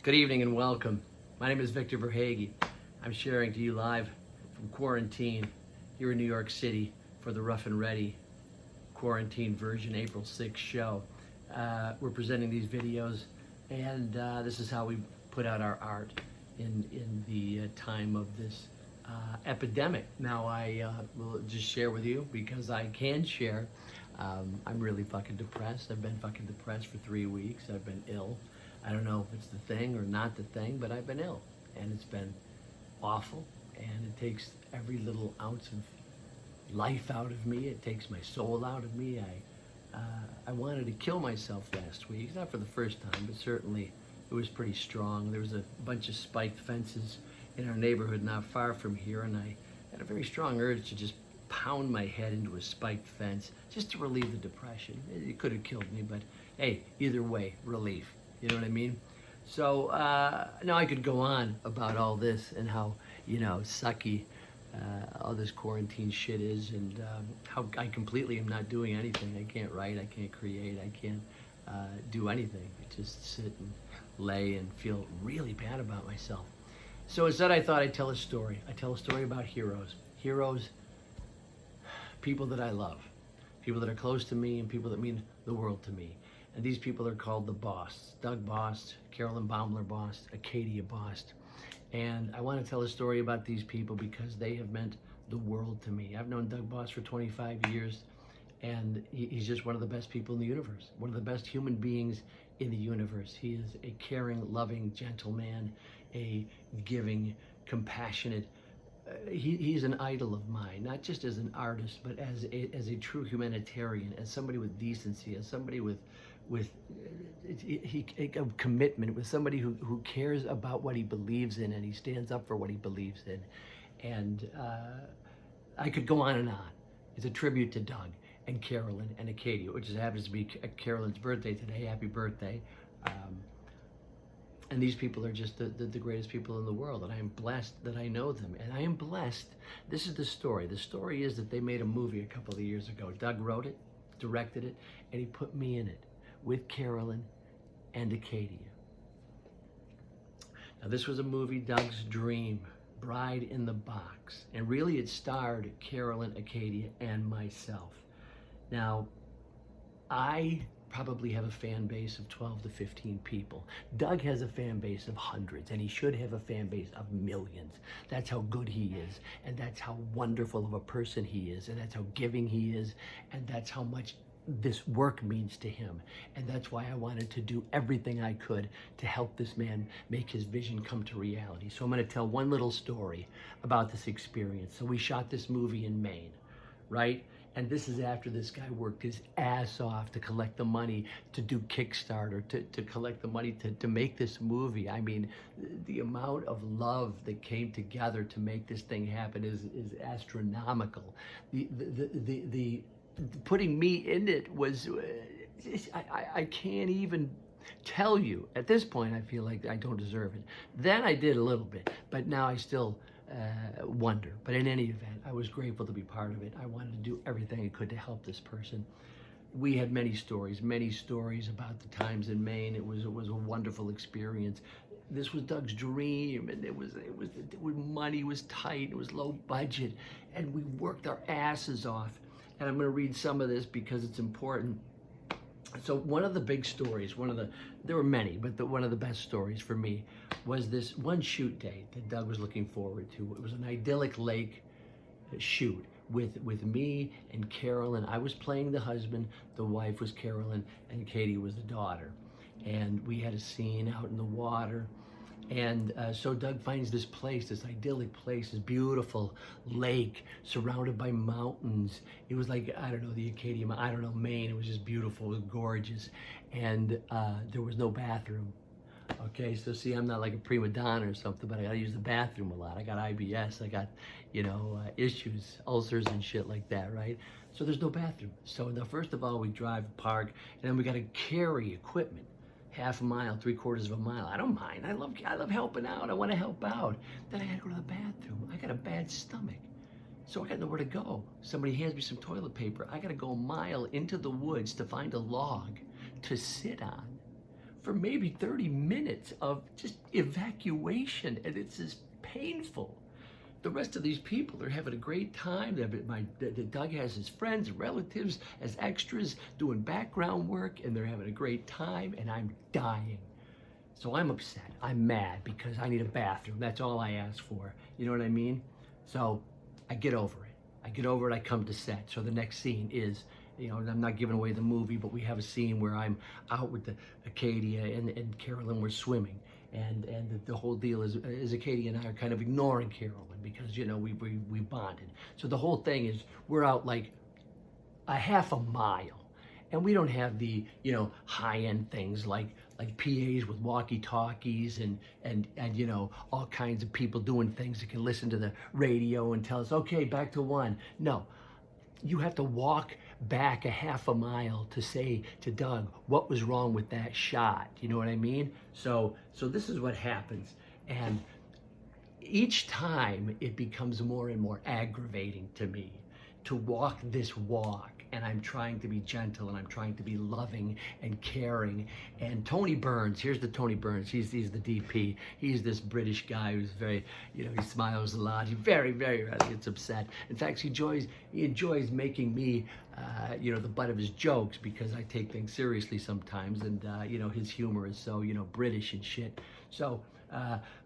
Good evening and welcome. My name is Victor Verhage. I'm sharing to you live from quarantine here in New York City for the Rough and Ready quarantine version April 6th show. We're presenting these videos, and this is how we put out our art in the time of this epidemic. Now I will just share with you because I can share. I'm really fucking depressed. I've been fucking depressed for 3 weeks. I've been ill. I don't know if it's the thing or not the thing, but I've been ill, and it's been awful, and it takes every little ounce of life out of me. It takes my soul out of me. I wanted to kill myself last week, not for the first time, but certainly it was pretty strong. There was a bunch of spiked fences in our neighborhood not far from here, and I had a very strong urge to just pound my head into a spiked fence just to relieve the depression. It could have killed me, but hey, either way, relief. You know what I mean? So now I could go on about all this and how, sucky all this quarantine shit is, and how I completely am not doing anything. I can't write, I can't create, I can't do anything. I just sit and lay and feel really bad about myself. So instead I thought I'd tell a story. I tell a story about heroes. Heroes, people that I love, people that are close to me, and people that mean the world to me. And these people are called the Bosts. Doug Bost, Carolyn Baumler Bost, Acadia Bost. And I want to tell a story about these people because they have meant the world to me. I've known Doug Bost for 25 years, and he's just one of the best people in the universe, one of the best human beings in the universe. He is a caring, loving, gentle man, a giving, compassionate. He's an idol of mine, not just as an artist, but as a true humanitarian, as somebody with decency, as somebody with a commitment, with somebody who cares about what he believes in, and he stands up for what he believes in. And I could go on and on. It's a tribute to Doug and Carolyn and Acadia, which happens to be Carolyn's birthday today. Happy birthday. And these people are just the greatest people in the world, and I am blessed that I know them. And I am blessed, this is the story. The story is that they made a movie a couple of years ago. Doug wrote it, directed it, and he put me in it with Carolyn and Acadia. Now this was a movie, Doug's dream, Bride in the Box. And really it starred Carolyn, Acadia, and myself. Now, I probably have a fan base of 12 to 15 people. Doug has a fan base of hundreds, and he should have a fan base of millions. That's how good he is, and that's how wonderful of a person he is, and that's how giving he is, and that's how much this work means to him. And that's why I wanted to do everything I could to help this man make his vision come to reality. So I'm going to tell one little story about this experience. So we shot this movie in Maine, right? And this is after this guy worked his ass off to collect the money to do Kickstarter, to collect the money to make this movie. I mean, the amount of love that came together to make this thing happen is astronomical. The putting me in it was, I can't even tell you. At this point, I feel like I don't deserve it. Then I did a little bit, but now I still wonder. But in any event, I was grateful to be part of it. I wanted to do everything I could to help this person. We had many stories about the times in Maine. It was a wonderful experience. This was Doug's dream, and money was tight, it was low budget, and we worked our asses off. And I'm going to read some of this because it's important. So one of the big stories, there were many, but one of the best stories for me was this one shoot day that Doug was looking forward to. It was an idyllic lake shoot with me and Carolyn. I was playing the husband, the wife was Carolyn, and Katie was the daughter. And we had a scene out in the water. And so Doug finds this place, this idyllic place, this beautiful lake surrounded by mountains. It was like, I don't know, the Acadia, I don't know, Maine. It was just beautiful, it was gorgeous. And there was no bathroom. Okay, so see, I'm not like a prima donna or something, but I gotta use the bathroom a lot. I got IBS, I got, issues, ulcers and shit like that, right? So there's no bathroom. So now, first of all, we drive, park, and then we gotta carry equipment. Half a mile, 3/4 of a mile. I don't mind. I love helping out. I want to help out. Then I had to go to the bathroom. I got a bad stomach. So I got nowhere to go. Somebody hands me some toilet paper. I got to go a mile into the woods to find a log to sit on. for maybe 30 minutes of just evacuation, and it's just painful. The rest of these people are having a great time. Doug has his friends and relatives as extras doing background work, and they're having a great time, and I'm dying. So I'm upset. I'm mad because I need a bathroom. That's all I asked for. You know what I mean? So I get over it. I come to set. So the next scene is, you know, and I'm not giving away the movie, but we have a scene where I'm out with the Acadia and Carolyn were swimming. And the whole deal is Acadia and I are kind of ignoring Carolyn because, you know, we bonded. So the whole thing is we're out like a half a mile, and we don't have the, you know, high-end things like PAs with walkie-talkies and you know, all kinds of people doing things that can listen to the radio and tell us, okay, back to one. No, you have to walk back a half a mile to say to Doug what was wrong with that shot. You know what I mean? So this is what happens, and each time it becomes more and more aggravating to me to walk this walk, and I'm trying to be gentle and I'm trying to be loving and caring. And Tony Burns, here's the Tony Burns, he's the DP. He's this British guy who's very, you know, he smiles a lot. He very rarely gets upset. In fact, he enjoys making me, you know, the butt of his jokes because I take things seriously sometimes, and you know, his humor is so, you know, British and shit. So,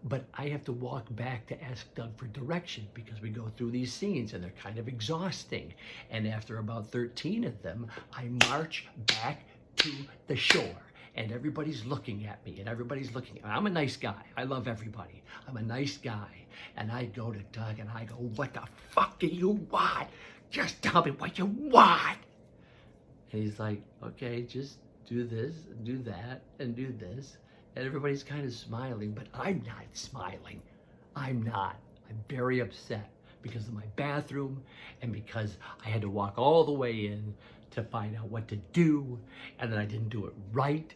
but I have to walk back to ask Doug for direction because we go through these scenes and they're kind of exhausting. And after about 13 of them, I march back to the shore, and everybody's looking at me, and everybody's looking at me. I'm a nice guy. I love everybody. I'm a nice guy. And I go to Doug and I go, what the fuck do you want? Just tell me what you want. And he's like, okay, just do this, and do that, and do this. And everybody's kind of smiling, but I'm not smiling. I'm not. I'm very upset because of my bathroom and because I had to walk all the way in to find out what to do, and then I didn't do it right.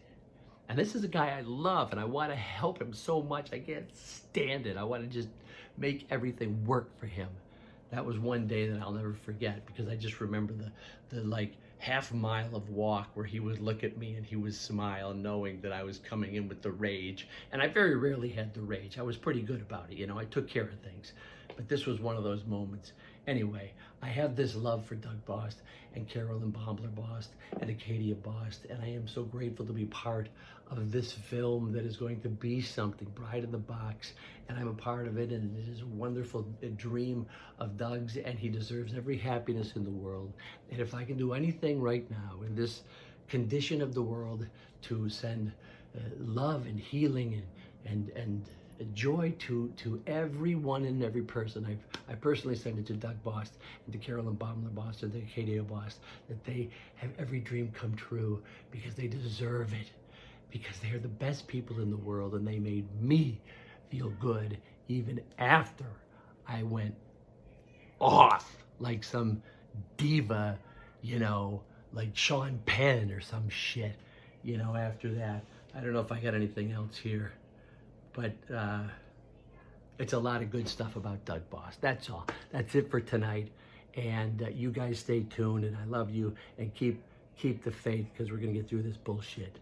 And this is a guy I love, and I want to help him so much. I can't stand it. I want to just make everything work for him. That was one day that I'll never forget because I just remember the like half mile of walk where he would look at me and he would smile knowing that I was coming in with the rage. And I very rarely had the rage. I was pretty good about it, you know, I took care of things. But this was one of those moments. Anyway, I have this love for Doug Bost and Carolyn Baumler Bost and Acadia Bost, and I am so grateful to be part of this film that is going to be something, Bride in the Box, and I'm a part of it, and it is a wonderful dream of Doug's, and he deserves every happiness in the world. And if I can do anything right now in this condition of the world to send love and healing and joy to everyone and every person. I personally send it to Doug Bost and to Carolyn Baumler Bost and to Acadia Bost, that they have every dream come true because they deserve it, because they are the best people in the world, and they made me feel good even after I went off like some diva, you know, like Sean Penn or some shit, you know, after that. I don't know if I got anything else here. But it's a lot of good stuff about Doug Bost. That's all. That's it for tonight. And you guys stay tuned, and I love you, and keep the faith because we're going to get through this bullshit.